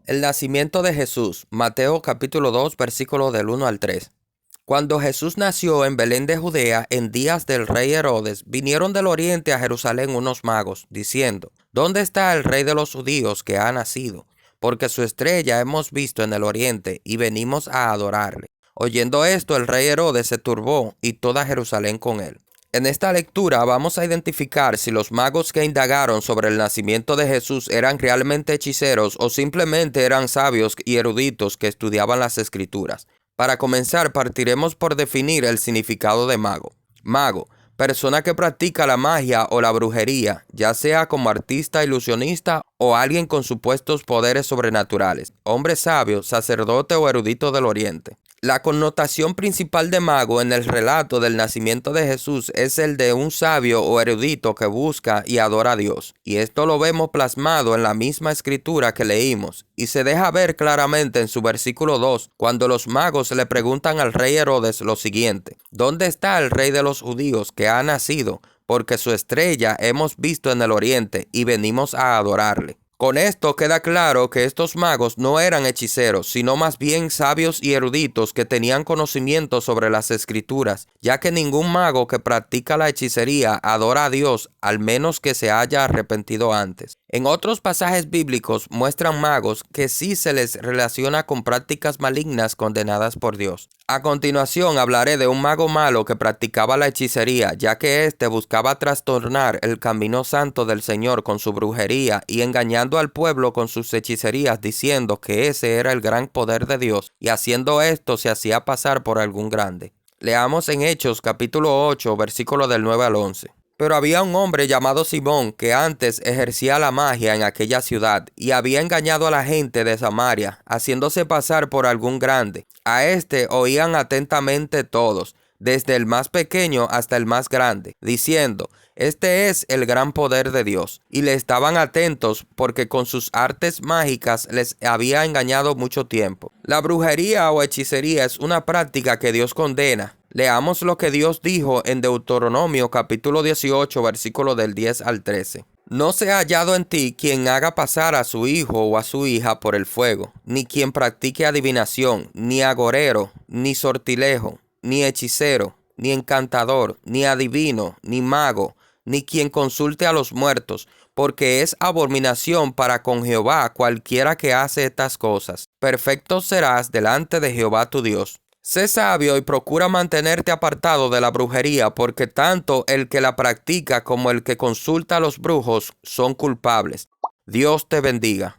El nacimiento de Jesús, Mateo capítulo 2, versículos del 1 al 3. Cuando Jesús nació en Belén de Judea, en días del rey Herodes, vinieron del oriente a Jerusalén unos magos, diciendo: ¿Dónde está el rey de los judíos que ha nacido? Porque su estrella hemos visto en el oriente, y venimos a adorarle. Oyendo esto, el rey Herodes se turbó, y toda Jerusalén con él. En esta lectura vamos a identificar si los magos que indagaron sobre el nacimiento de Jesús eran realmente hechiceros o simplemente eran sabios y eruditos que estudiaban las Escrituras. Para comenzar, partiremos por definir el significado de mago. Mago, persona que practica la magia o la brujería, ya sea como artista, ilusionista o alguien con supuestos poderes sobrenaturales, hombre sabio, sacerdote o erudito del oriente. La connotación principal de mago en el relato del nacimiento de Jesús es el de un sabio o erudito que busca y adora a Dios. Y esto lo vemos plasmado en la misma escritura que leímos. Y se deja ver claramente en su versículo 2, cuando los magos le preguntan al rey Herodes lo siguiente: ¿Dónde está el rey de los judíos que ha nacido? Porque su estrella hemos visto en el oriente y venimos a adorarle. Con esto queda claro que estos magos no eran hechiceros, sino más bien sabios y eruditos que tenían conocimiento sobre las Escrituras, ya que ningún mago que practica la hechicería adora a Dios, al menos que se haya arrepentido antes. En otros pasajes bíblicos muestran magos que sí se les relaciona con prácticas malignas condenadas por Dios. A continuación hablaré de un mago malo que practicaba la hechicería, ya que éste buscaba trastornar el camino santo del Señor con su brujería y engañando al pueblo con sus hechicerías, diciendo que ese era el gran poder de Dios, y haciendo esto se hacía pasar por algún grande. Leamos en Hechos capítulo 8, versículo del 9 al 11. Pero había un hombre llamado Simón que antes ejercía la magia en aquella ciudad y había engañado a la gente de Samaria, haciéndose pasar por algún grande. A este oían atentamente todos, desde el más pequeño hasta el más grande, diciendo: Este es el gran poder de Dios. Y le estaban atentos porque con sus artes mágicas les había engañado mucho tiempo. La brujería o hechicería es una práctica que Dios condena. Leamos lo que Dios dijo en Deuteronomio capítulo 18, versículo del 10 al 13. No se ha hallado en ti quien haga pasar a su hijo o a su hija por el fuego, ni quien practique adivinación, ni agorero, ni sortilejo, ni hechicero, ni encantador, ni adivino, ni mago, ni quien consulte a los muertos, porque es abominación para con Jehová cualquiera que hace estas cosas. Perfecto serás delante de Jehová tu Dios. Sé sabio y procura mantenerte apartado de la brujería, porque tanto el que la practica como el que consulta a los brujos son culpables. Dios te bendiga.